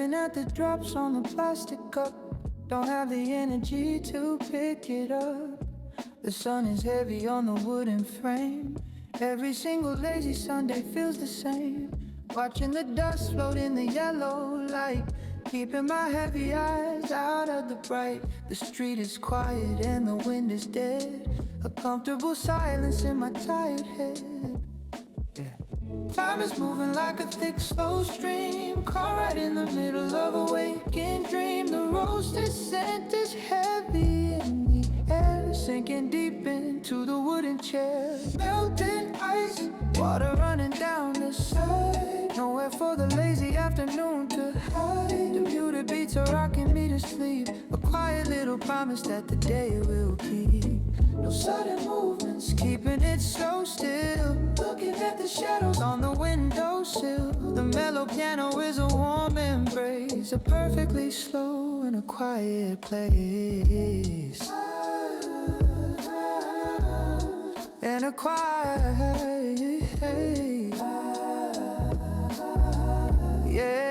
Staring at the drops on the plastic cup. Don't have the energy to pick it up. The sun is heavy on the wooden frame. Every single lazy Sunday feels the same. Watching the dust float in the yellow light, keeping my heavy eyes out of the bright. The street is quiet and the wind is dead. A comfortable silence in my tired head. Time is moving like a thick, slow stream, caught right in the middle of a waking dream. The roasted scent is heavy in the air, sinking deep into the wooden chair. Melting ice, water running down the side. Nowhere for the lazy afternoon to hide. The muted beats are rocking me to sleep. A quiet little promise that the day will keep. No sudden movements, keeping it so still. Looking at the shadows on the windowsill. The mellow piano is a warm embrace, a perfectly slow and a quiet place. And a quiet, yeah.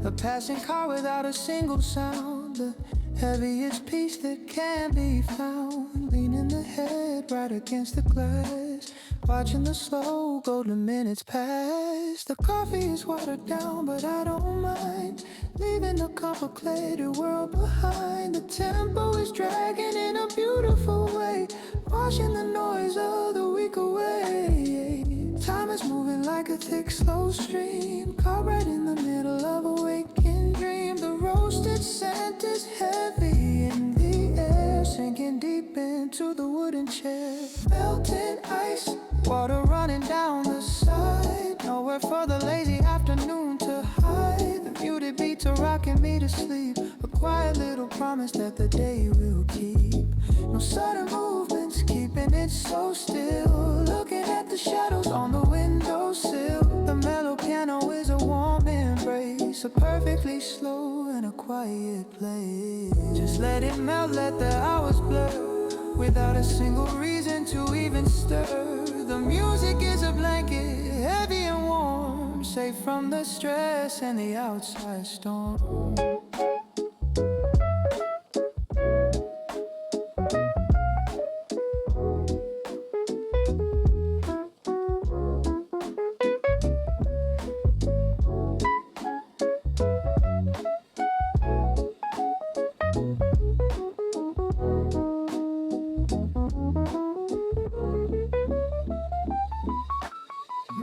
A passing car without a single sound. The heaviest piece that can be found. Leaning the head right against the glass, watching the slow golden minutes pass. The coffee is watered down, but I don't mind. Leaving the complicated world behind. The tempo is dragging in a beautiful way, washing the noise of the week away. Time is moving like a thick, slow stream, caught right in the middle of a waking dream. The roasted scent is heavy in the air, sinking deep into the wooden chair. Melting ice, water running down the side. Nowhere for the lazy afternoon to hide. The muted beats are rocking me to sleep. A quiet little promise that the day will keep. No sudden movements, keeping it so still. Looking at the shadows on the windowsill. The mellow piano is a warm embrace, a perfectly slow and a quiet place. Just let it melt, let the hours blur, without a single reason to even stir. The music is a blanket, heavy and warm, safe from the stress and the outside storm.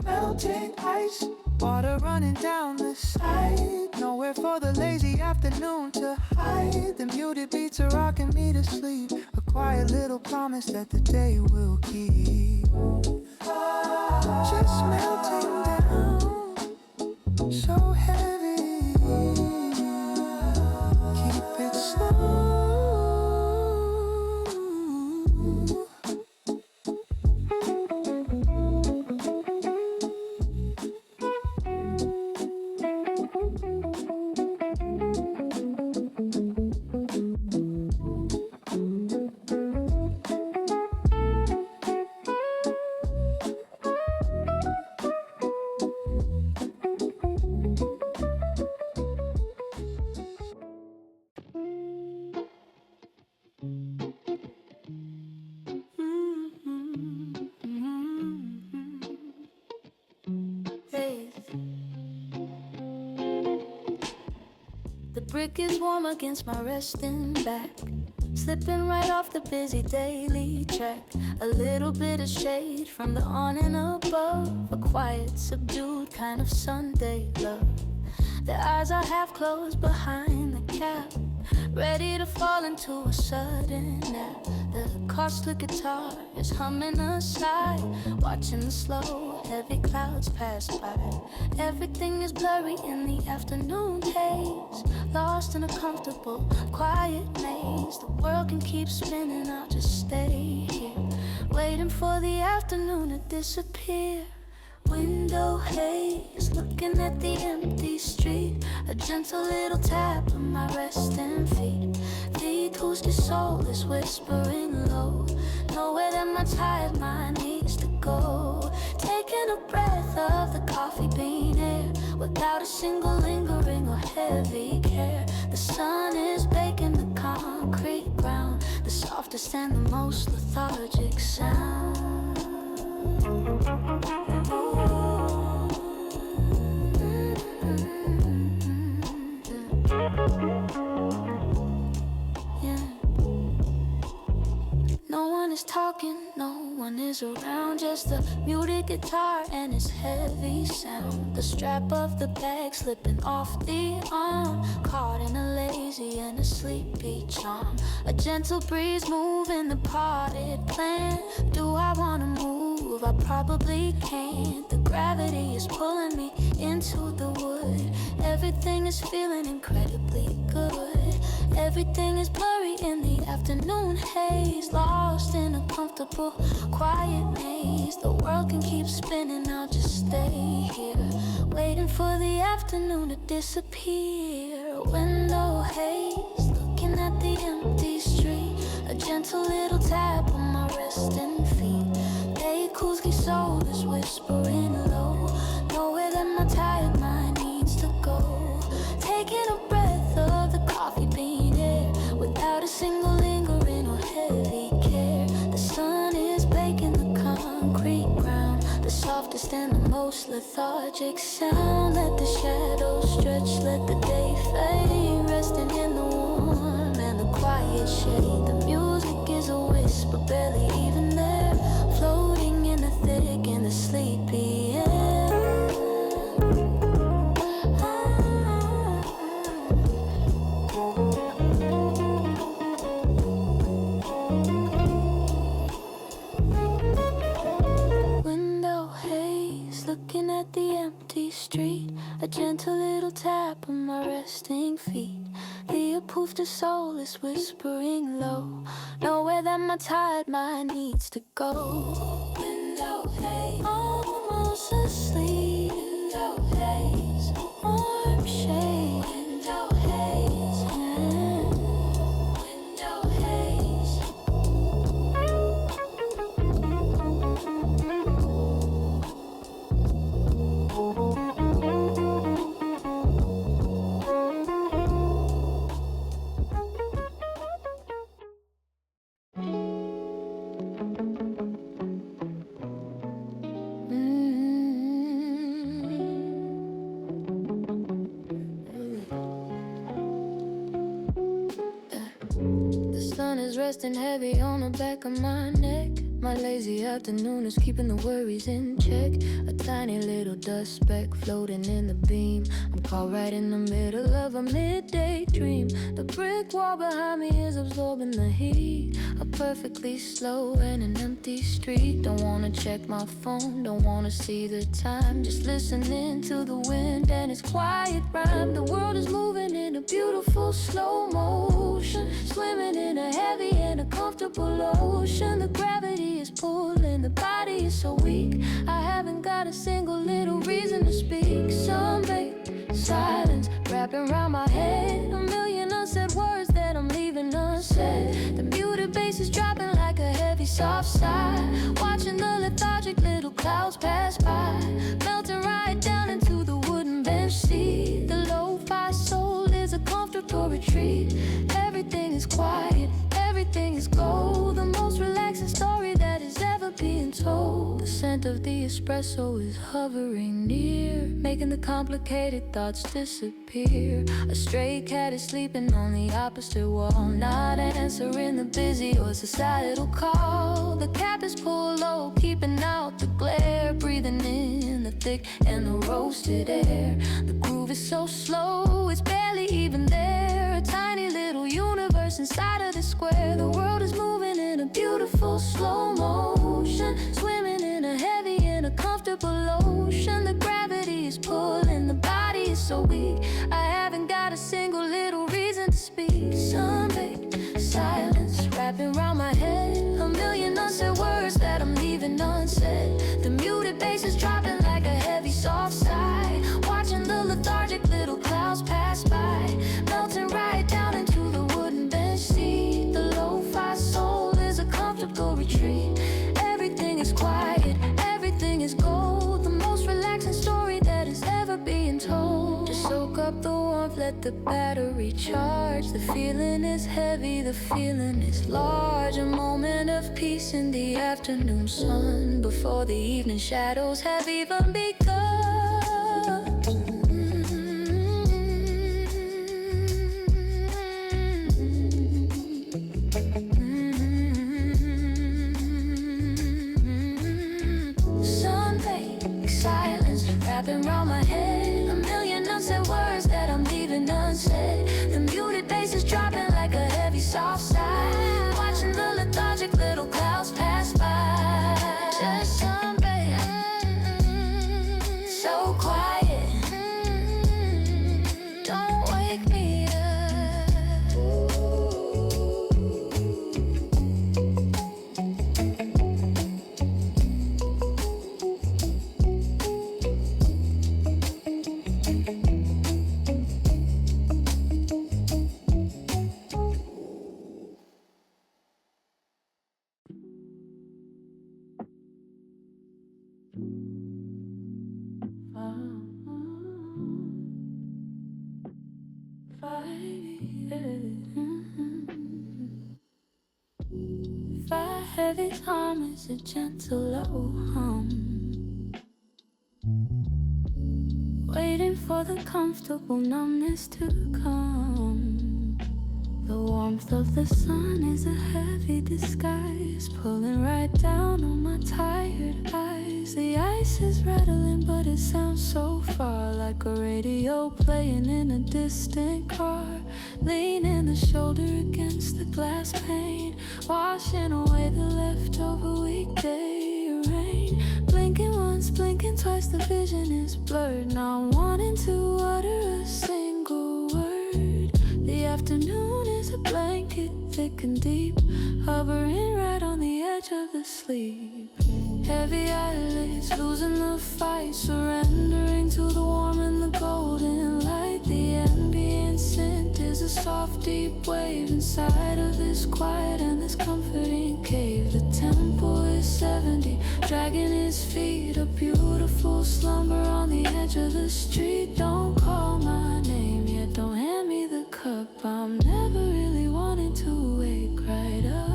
Melting ice, water running down the side. Nowhere for the lazy afternoon to hide. The muted beats are rocking me to sleep. A quiet little promise that the day will keep. Just melting down, so heavy. Keep it slow. The brick is warm against my resting back, slipping right off the busy daily track. A little bit of shade from the awning above, a quiet, subdued kind of Sunday love. Their eyes are half closed behind the cap, ready to fall into a sudden nap. The costly guitar is humming aside, watching the slow, heavy clouds pass by. Everything is blurry in the afternoon haze, lost in a comfortable, quiet maze. The world can keep spinning, I'll just stay here, waiting for the afternoon to disappear. Window haze, looking at the empty street, a gentle little tap on my resting feet. The cool echoes your soul is whispering low. Nowhere that my tired mind needs to go. Taking a breath of the coffee bean air without a single lingering or heavy care. The sun is baking the concrete ground, the softest and the most lethargic sound. No one is talking, no one is around. Just a muted guitar and its heavy sound. The strap of the bag slipping off the arm, caught in a lazy and a sleepy charm. A gentle breeze moving the parted plant. Do I wanna move? I probably can't. The gravity is pulling me into the wood. Everything is feeling incredibly good. Everything is blurry in the afternoon haze, lost in a comfortable, quiet maze. The world can keep spinning, I'll just stay here, waiting for the afternoon to disappear. Window haze, looking at the empty street. A gentle little tap on my resting feet. Kuski soul is whispering low. Nowhere that my tired mind needs to go. Taking a breath of the coffee bean air without a single lingering or heavy care. The sun is baking the concrete ground, the softest and the most lethargic sound. Let the shadows stretch, let the day fade, resting in the warm and the quiet shade. The music is a whisper, barely even there, floating in the thick and the sleepy air. Window haze, looking at the empty street. A gentle little tap on my resting feet. The approved soul is whispering low. Nowhere that my tired mind needs to go. Window haze, almost asleep. Window haze, warm shade. Window haze, window haze. Resting heavy on the back of my neck. My lazy afternoon is keeping the worries in check. A tiny little dust speck floating in the beam. I'm caught right in the middle of a midday dream. The brick wall behind me is absorbing the heat. A perfectly slow and an empty street. Don't wanna check my phone, don't wanna see the time. Just listening to the wind and its quiet rhyme. The world is moving in a beautiful slow motion, swimming in a heavy and a comfortable ocean. The gravity is pulling, the body is so weak. I haven't got a single little reason to speak. Sunbaked silence wrapping around my head. A million unsaid words that I'm leaving unsaid. The muted bass is dropping like a heavy soft sigh. Watching the lethargic little clouds pass by, melting right down into the wooden bench seat. The lo-fi soul is a comfortable retreat. Everything is quiet, everything is gold. The most relaxing story that is ever being told. The scent of the espresso is hovering near, making the complicated thoughts disappear. A stray cat is sleeping on the opposite wall, not answering the busy or societal call. The cap is pulled low, keeping out the glare, breathing in the thick and the roasted air. The groove is so slow, it's barely even there. A tiny little universe inside of the square. The world is moving in a beautiful slow motion, swimming in a heavy and a comfortable ocean. The gravity is pulling, the body is so weak. I haven't got a single little reason to speak. Sunbaked silence wrapping around my head. A million unsaid words that I'm leaving unsaid. The muted bass is dropping like a heavy soft sigh. Watching the lethargic little clouds pass by, melting right down into the wooden bench seat. the battery charged. The feeling is heavy, the feeling is large. A moment of peace in the afternoon sun, before the evening shadows have even begun. Sunbaked silence wrapping around my head, a million unsaid words that I'm leaving unsaid. The muted bass is dropping like a heavy soft sigh, watching the lethargic little clouds pass by. Just sunbathe, so quiet, don't wake me up. Five heavy hum is a gentle low hum, waiting for the comfortable numbness to come. The warmth of the sun is a heavy disguise, pulling right down on my tired eyes. The ice is rattling, but it sounds so far, like a radio playing in a distant car. Leaning the shoulder against the glass pane, washing away the leftover weekday rain. Blinking once, blinking twice, the vision is blurred, not wanting to utter a single word. The afternoon is a blanket, thick and deep, hovering right on the edge of the sleep. Heavy eyelids, losing the fight, surrendering to the warm and the golden light. The ambient scent is a soft, deep wave inside of this quiet and this comforting cave. The tempo is 70, dragging his feet, a beautiful slumber on the edge of the street. Don't call my name yet, don't hand me the cup. I'm never really wanting to wake right up.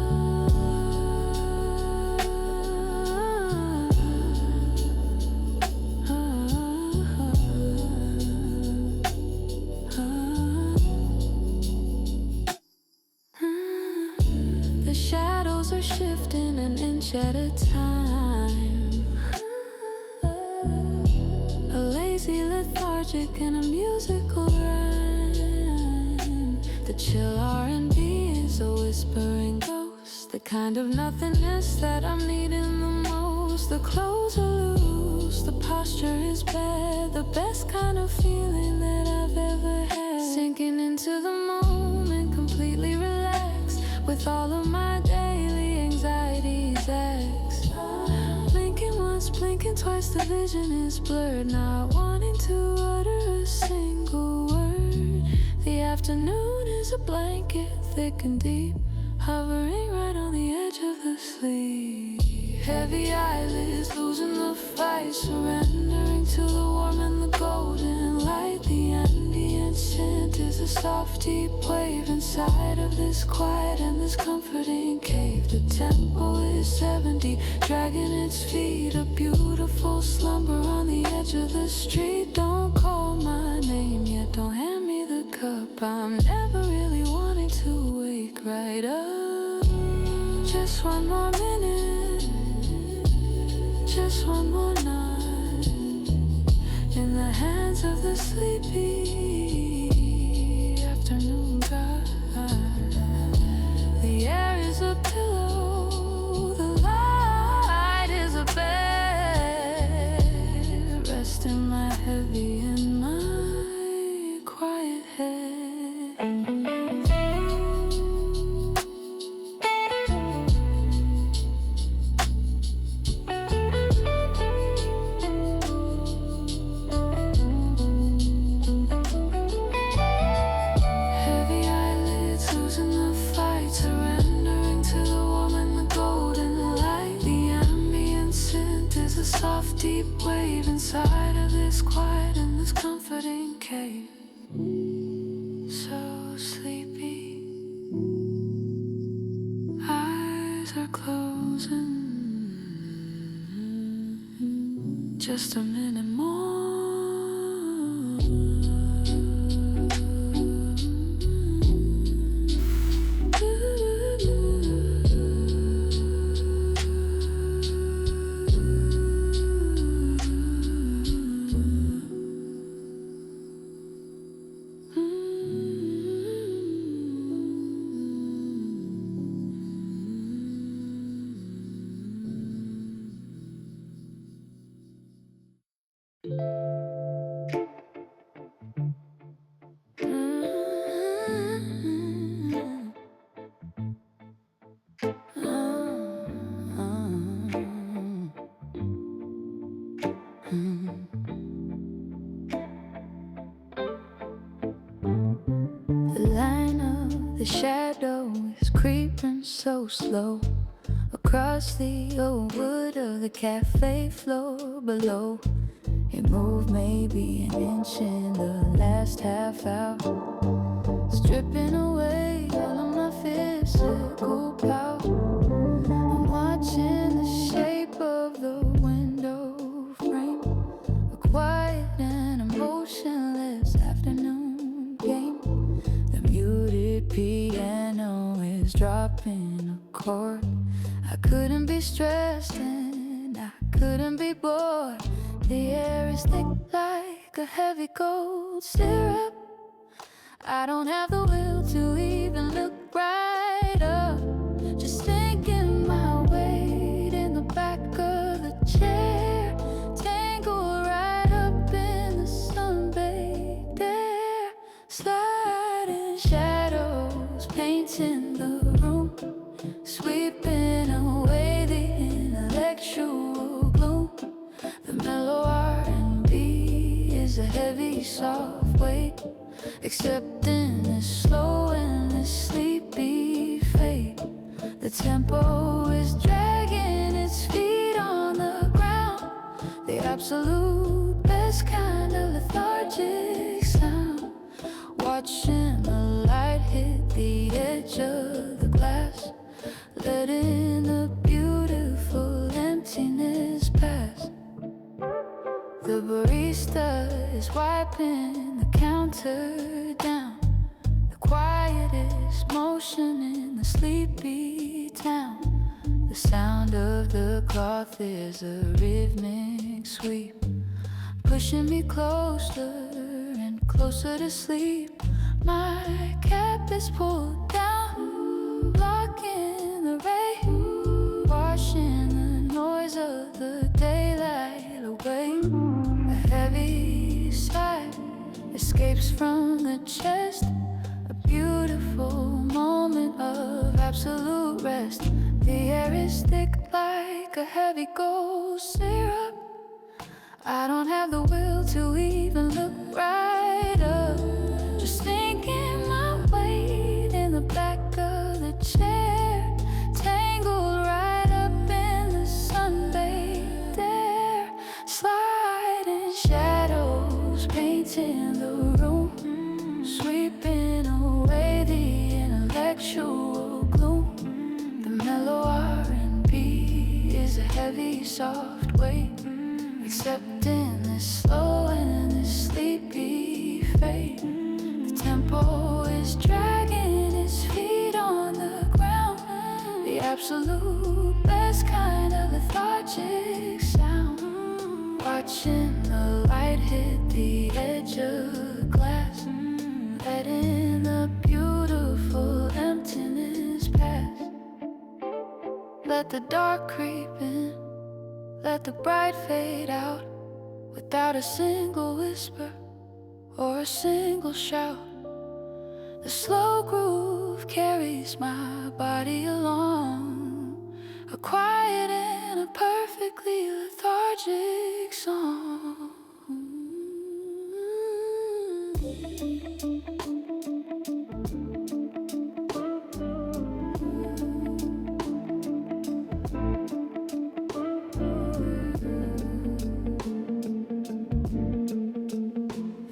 The shadows are shifting an inch at a time. A lazy, lethargic, and a musical rhyme. The chill R&B is a whispering ghost, the kind of nothingness that I'm needing the most. The clothes are loose, the posture is bad, the best kind of feeling that I've ever had. Sinking into the moment, completely relaxed, with all of my daily anxieties axed. Blinking once, blinking twice, the vision is blurred, not wanting to utter a single word. The afternoon is a blanket, thick and deep, hovering right on the edge of the sleep. Heavy eyelids, losing the fight, surrendering to the warm and the golden light. The ambient scent is a soft, deep wave inside of this quiet and this comforting cave. The tempo is 70, dragging its feet, a beautiful slumber on the edge of the street. Don't call my name yet, don't hand me the cup. I'm never really wanting to wake right up. Just one more minute, just one more night, in the hands of the sleepy afternoon god. The air is a pillow, the light is a bed, resting my heavy in my quiet head. just a minute more. The shadow is creeping so slow across the old wood of the cafe floor below. It moved maybe an inch in the last half hour, stripping away all of my physical power. I'm watching the shape of the window frame, a quiet and emotionless afternoon game. The muted piano is dropping a chord. I couldn't be stressed and I couldn't be bored. The air is thick like a heavy cold syrup. I don't have the will to even look right up. Just thinking my weight in the back of the chair, tangled right up in the sunbaked air. Sliding shadows painting the room, sweeping away the intellectual gloom. The mellow R&B is a heavy soft weight, accepting this slow and this sleepy fate. The tempo is dragging its feet on the ground, the absolute best kind of lethargic sound. Watching the light hit the edge of the glass, letting the beautiful emptiness pass. The barista is wiping the counter down, the quietest motion in the sleepy town. The sound of the cloth is a rhythmic sweep, pushing me closer and closer to sleep. My cap is pulled down, blocking the rain, washing the noise of the daylight away. A heavy sigh escapes from the chest, a beautiful moment of absolute rest. The air is thick like a heavy gold syrup. I don't have the will to even look right up. Just thinking my weight in the back of the chair, tangled right up in the sunbaked air. Sliding shadows painting the room, sweeping away the intellectual gloom. The mellow R&B is a heavy soft weight, accepting this slow and this sleepy fate. The tempo is dragging its feet on the ground, the absolute best kind of lethargic sound. Watching the light hit the edge of glass, letting the beautiful emptiness pass. Let the dark creep in, let the bright fade out, without a single whisper or a single shout. The slow groove carries my body along, a quiet and a perfectly lethargic song.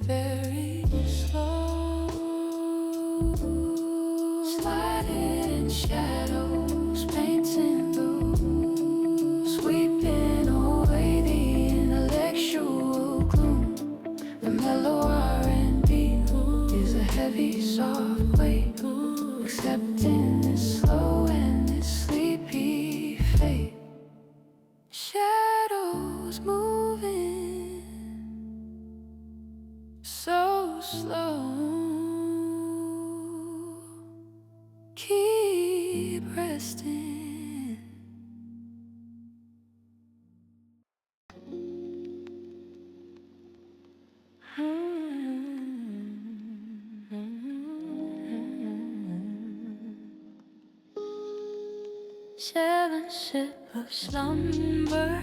Very slow, sliding shadows painting the room, sweeping away the intellect. wait, accepting this slow and this sleepy fate. Shadows moving so slow. Keep resting. Seven sip of slumber,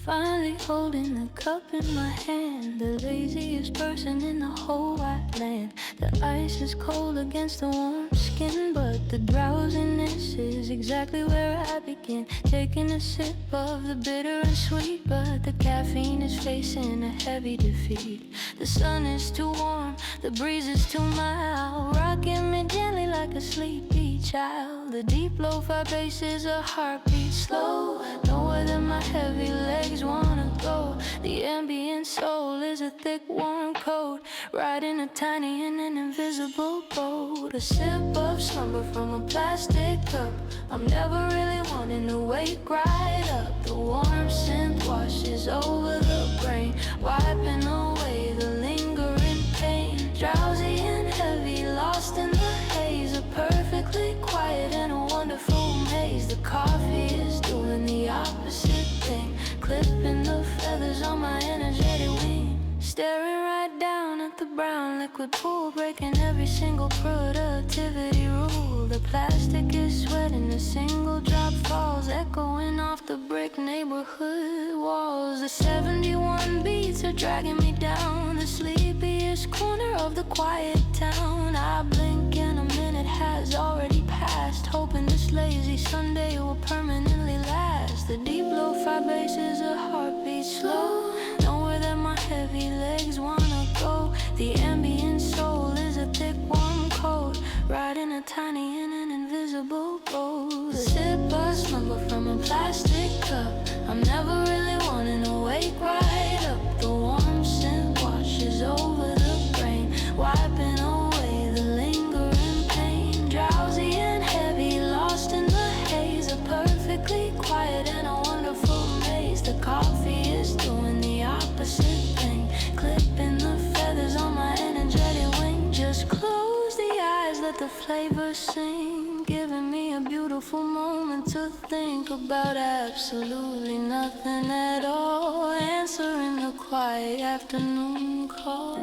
finally holding the cup in my hand. The laziest person in the whole wide land. The ice is cold against the warm skin, but the drowsiness is exactly where I begin. Taking a sip of the bitter and sweet, but the caffeine is facing a heavy defeat. The sun is too warm, the breeze is too mild, rocking me gently like a sleepy child. The deep lo-fi bass is a heartbeat slow, nowhere that my heavy legs wanna go. The ambient soul is a thick warm coat, riding a tiny in an invisible boat. A sip of slumber from a plastic cup, I'm never really wanting to wake right up. The warm scent washes over the brain, wiping away the lingering pain. Drowsy and heavy, lost in the haze, a perfectly quiet and a wonderful maze. The coffee is doing the opposite thing, clipping the feathers on my energetic wing. Staring right down at the brown liquid pool, breaking every single productivity rule. The plastic is sweating, a single drop falls, echoing off the brick neighborhood walls. The 71 beats are dragging me down the sleepiest corner of the quiet town. I blink and a minute has already passed, hoping this lazy Sunday will permanently last. The deep lo-fi bass is a heartbeat slow, nowhere that my heavy legs wanna go. The ambient soul is a thick warm coat, riding a tiny in an invisible boat. A sip of slumber from a plastic cup, I'm never really wanting to wake right up. The warm scent washes over the brain, wiping away the lingering pain. Drowsy and heavy, lost in the haze, a perfectly quiet and a wonderful maze. The coffee is doing the opposite thing, clipping the feathers on my energetic wing. Just close the eyes, let the flavor sing, giving me a beautiful moment to think about absolutely nothing at all, answering the quiet afternoon call.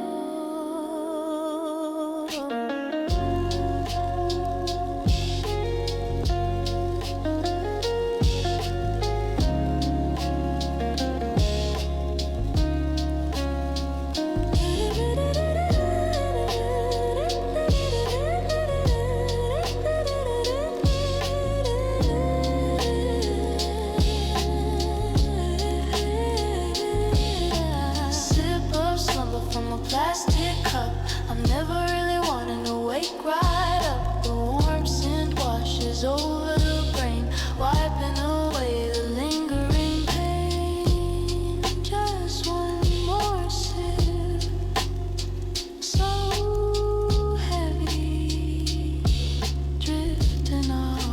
Plastic cup, I'm never really wanting to wake right up. The warm scent washes over the brain, wiping away the lingering pain. Just one more sip, so heavy, drifting off.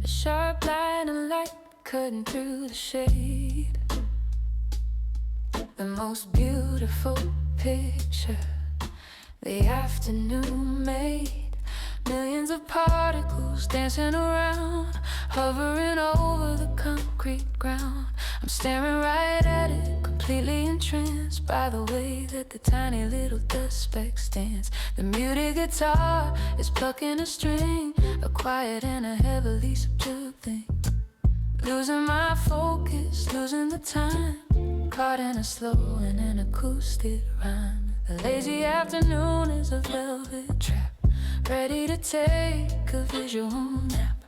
A sharp line of light cutting through the shade, the most beautiful picture the afternoon made. Millions of particles dancing around, hovering over the concrete ground. I'm staring right at it, completely entranced by the way that the tiny little dust speck stands. The muted guitar is plucking a string, a quiet and a heavily subdued thing. Losing my focus, losing the time, caught in a slow and an acoustic rhyme. The lazy afternoon is a velvet trap, ready to take a visual nap.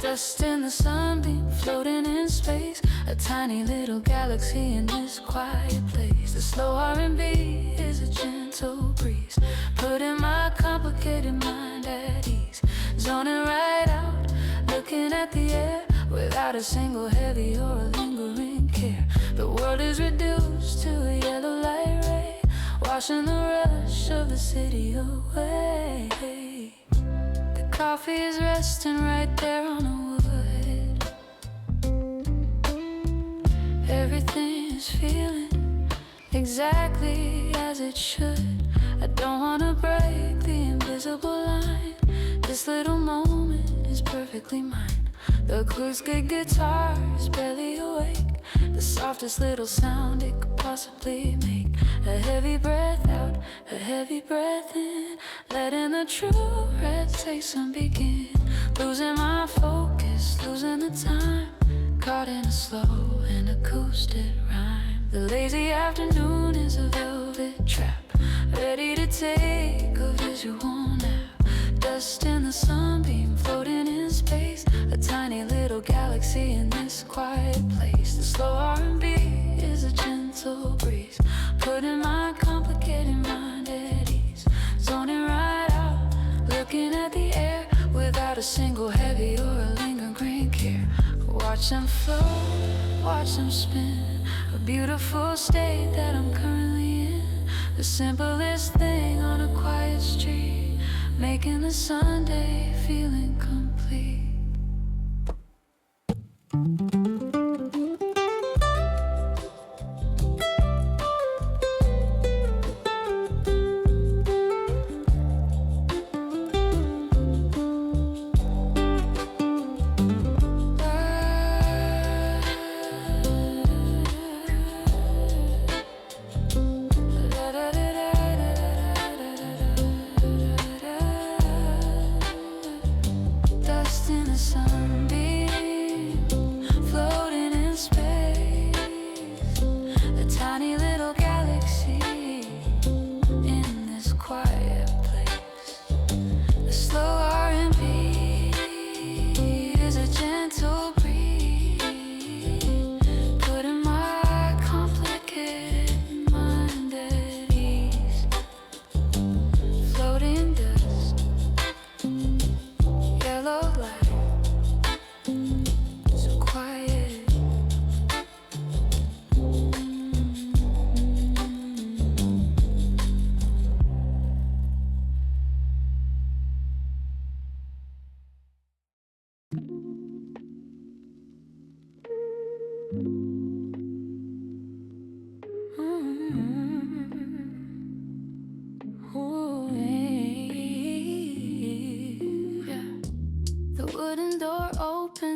Dust in the sunbeam, floating in space, a tiny little galaxy in this quiet place. The slow R&B is a gentle breeze, putting my complicated mind at ease. Zoning right out, looking at the air, without a single heavy or a lingering care. The world is reduced to a yellow light ray, washing the rush of the city away. The coffee is resting right there on the wood. Everything is feeling exactly as it should. I don't wanna break the invisible line. This little moment is perfectly mine. The acoustic guitar is barely awake, the softest little sound it could possibly make. A heavy breath out, a heavy breath in, letting the true red Sunbeam begin. Losing my focus, losing the time, caught in a slow and acoustic rhyme. The lazy afternoon is a velvet trap, ready to take a visual nap. Dust in the sunbeam, floating in space, a tiny little galaxy in this quiet place. The slow R&B is a gentle breeze, putting my complicated mind at ease. Zoning right out, looking at the air, without a single heavy or a lingering care. Watch them float, watch them spin, a beautiful state that I'm currently in. The simplest thing on a quiet street, making the Sunday feeling complete.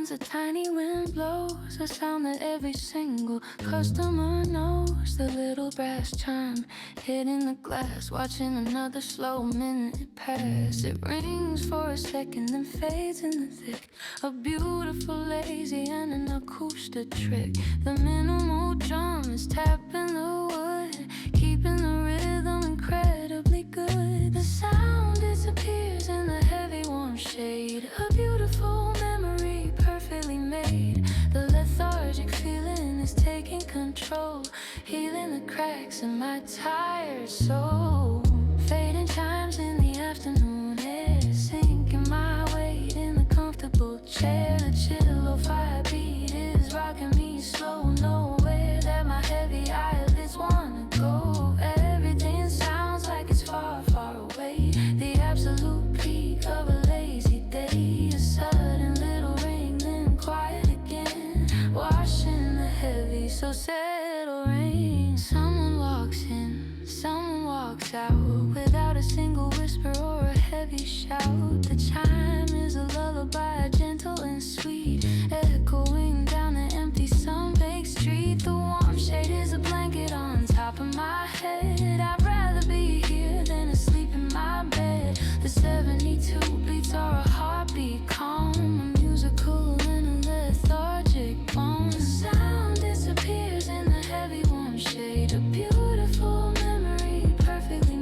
A tiny wind blows, a sound that every single customer knows. The little brass chime hitting the glass, watching another slow minute pass. It rings for a second, then fades in the thick. A beautiful lazy and an acoustic trick. The minimal drum is tapping the wood, keeping the rhythm incredibly good. The sound disappears in the heavy warm shade. A beautiful memory perfectly made. The lethargic feeling is taking control, healing the cracks in my tired soul. Fading chimes in the afternoon air, sinking my weight in the comfortable chair. The chill lo-fi beat is rocking me slow, nowhere that my heavy eyelids wanna go. Everything sounds like it's far, far away. The absolute peak of a lazy day. A sudden little ring, then quiet again, washing the heavy, so settle rain. Someone walks in, someone walks out, without a single whisper or a heavy shout. The chime is a lullaby, gentle and sweet, echoing down the empty Sunbaked street. The warm shade is a blanket on top of my head. I'd rather be here than asleep in my bed. The 72 beats are a heartbeat calm, a musical and a lethargic bone. The sound disappears in the heavy warm shade. A beautiful memory perfectly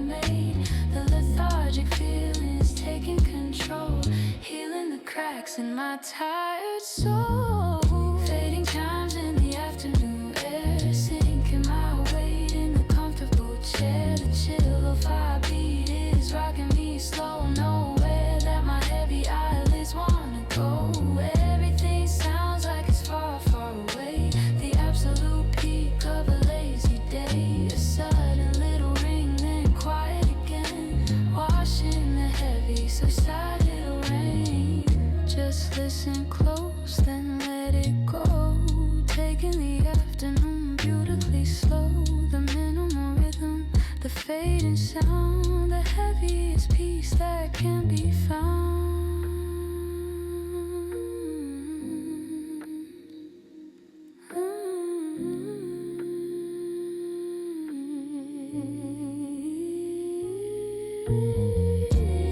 in my tired soul. Fading chimes in the afternoon air, sinking my weight in the comfortable chair. The chill of our beat is rocking me slow. Nowhere that my heavy eyelids wanna go. Everything sounds like it's far, far away. The absolute peak of a lazy day. A sudden little ring, then quiet again. Washing the heavy, so sad it'll rain. Just listen close, then let it go. Taking the afternoon beautifully slow. The minimal rhythm, the fading sound, the heaviest piece that can be found.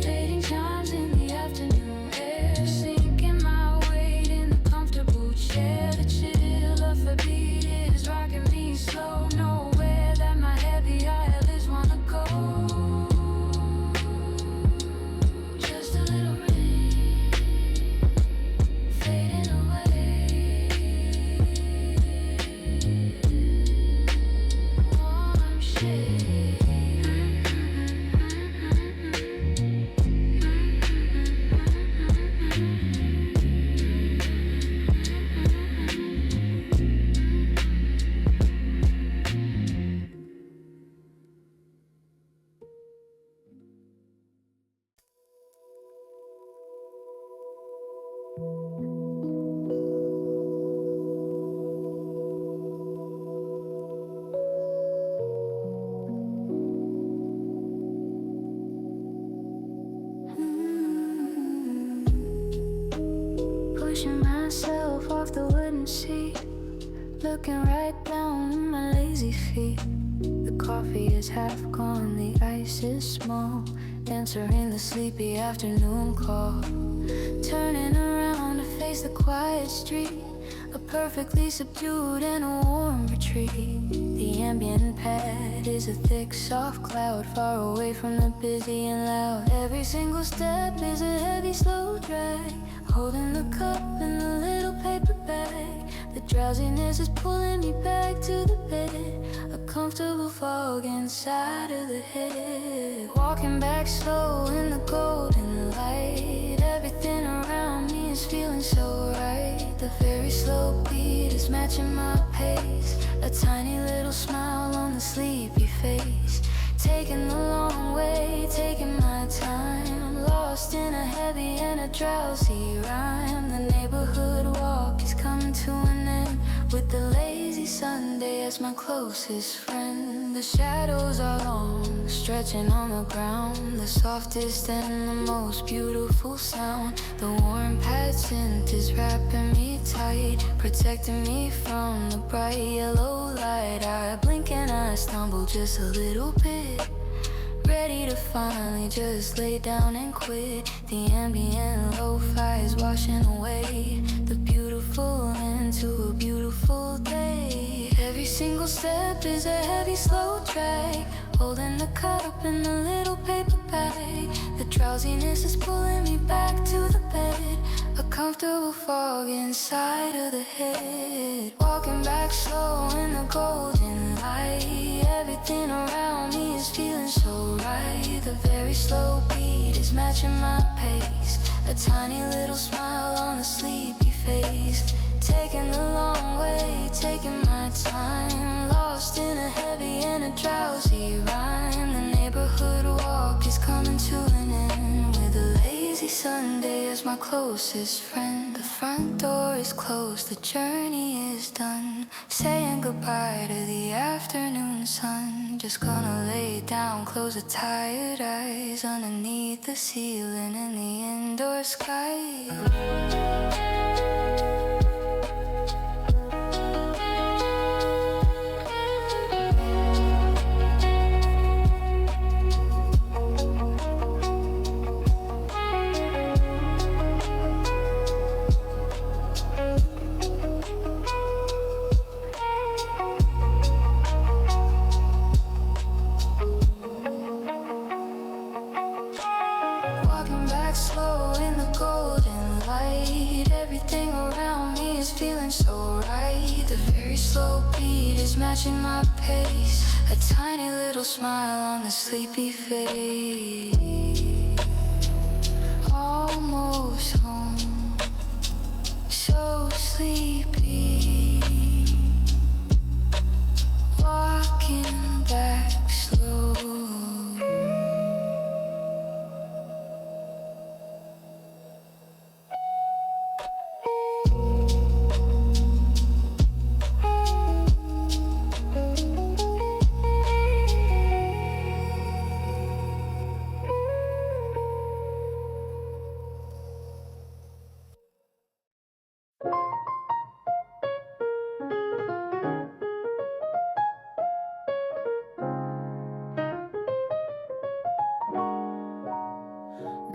Fading chimes in the afternoon air, sinking my weight in the comfortable chair. The chill of the beat is rocking me slow. Nowhere that my heavy eyelids wanna go. Just a little rain, fading away. Warm shade. Pushing myself off the wooden seat, looking right down at my lazy feet. The coffee is half gone, the ice is small, answering the sleepy afternoon call. Turning around to face the quiet street, a perfectly subdued and a warm retreat. The ambient pad is a thick soft cloud, far away from the busy and loud. Every single step is a heavy slow drag, holding the cup in the little paper bag. The drowsiness is pulling me back to the bed, a comfortable fog inside of the head. Walking back slow in the golden light, everything around me is feeling so right. The very slow beat is matching my pace, a tiny little smile on the sleepy face. Taking the long way, taking my time, lost in a heavy and a drowsy rhyme. The neighborhood walk is coming to an end, with the lazy Sunday as my closest friend. The shadows are long, stretching on the ground, the softest and the most beautiful sound. The warm pad scent is wrapping me tight, protecting me from the bright yellow light. I blink and I stumble just a little bit, ready to finally just lay down and quit. The ambient lo-fi is washing away the beautiful into a beautiful day. Every single step is a heavy slow drag, holding the cup in the little paper bag. The drowsiness is pulling me back to the bed, a comfortable fog inside of the head. Walking back slow in the golden light, everything around me is feeling so right. The very slow beat is matching my pace, a tiny little smile on the sleepy face. Taking the long way, taking my time, lost in a heavy and a drowsy rhyme. The neighborhood walk is coming to an end, with a lazy Sunday as my closest friend. The front door is closed, the journey is done, saying goodbye to the afternoon sun. Just gonna lay down, close the tired eyes, underneath the ceiling in the indoor sky. Slow in the golden light, feeling so right. The very slow beat is matching my pace. A tiny little smile on the sleepy face. Almost home, so sleepy. Walking back slow.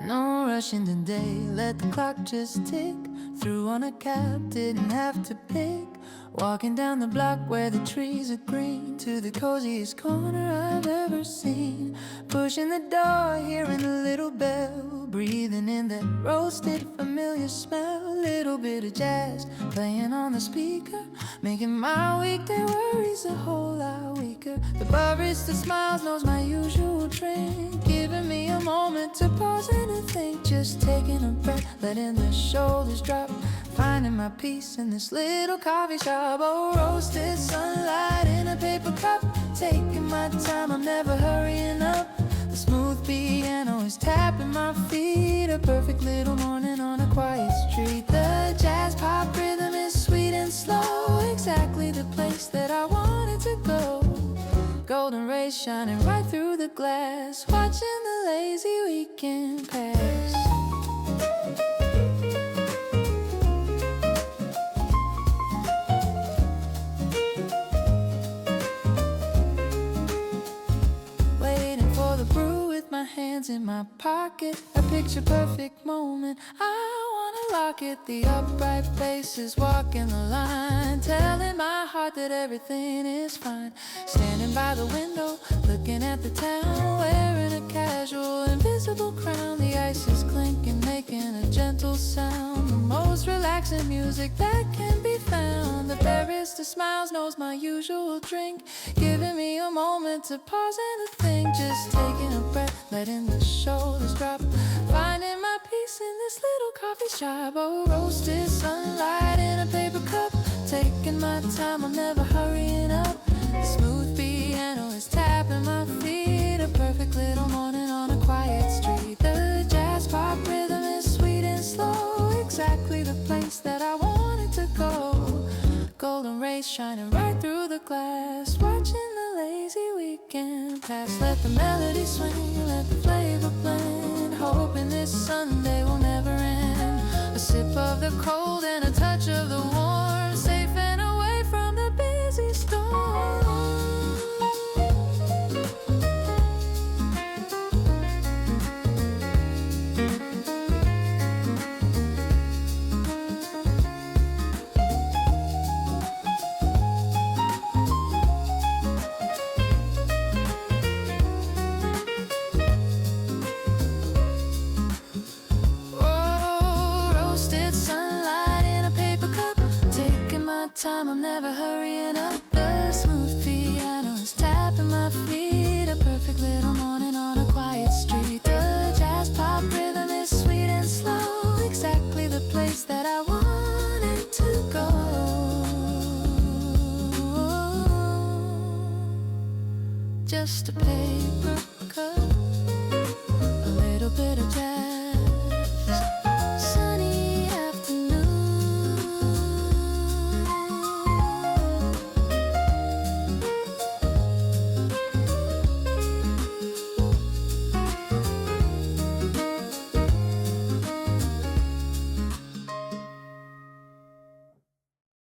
No rush in the day, let the clock just tick. Threw on a cap, didn't have to pick. Walking down the block where the trees are green, to the coziest corner I've ever seen. Pushing the door, hearing a little bell, breathing in that roasted familiar smell. Little bit of jazz playing on the speaker, making my weekday worries a whole lot weaker. The barista smiles, knows my usual drink, giving me a moment to pause and think. Just taking a breath, letting the shoulders drop, finding my peace in this little coffee shop. Oh, roasted sunlight in a paper cup, taking my time, I'm never hurrying up. The smooth piano is tapping my feet, a perfect little morning on a quiet street. The jazz pop rhythm is sweet and slow, exactly the place that I wanted to go. Golden rays shining right through the glass, watching the lazy weekend pass. My hands in my pocket, a picture perfect moment. I wanna lock it. The upright faces walking the line, telling my heart that everything is fine. Standing by the window, looking at the town, wearing a casual, invisible crown. The ice is clinking, making a gentle sound. The most relaxing music that can be found. The barista smiles, knows my usual drink, giving me a moment to pause and to think. Just taking a breath, letting the shoulders drop, finding my peace in this little coffee shop. Oh, roasted sunlight in a paper cup, taking my time, I'm never hurrying up. The smooth piano is tapping my feet, a perfect little morning on a quiet street. The jazz pop rhythm is sweet and slow, exactly the place that I wanted to go. Golden rays shining right through the glass, watching the lazy weekend pass. Let the melody swing, let the flavor blend, hoping this Sunday will never end. A sip of the cold and a touch of the warm, safe and away from the busy storm. Time, I'm never hurrying up. The smooth piano is tapping my feet, a perfect little morning on a quiet street. The jazz pop rhythm is sweet and slow, exactly the place that I wanted to go. Just a paper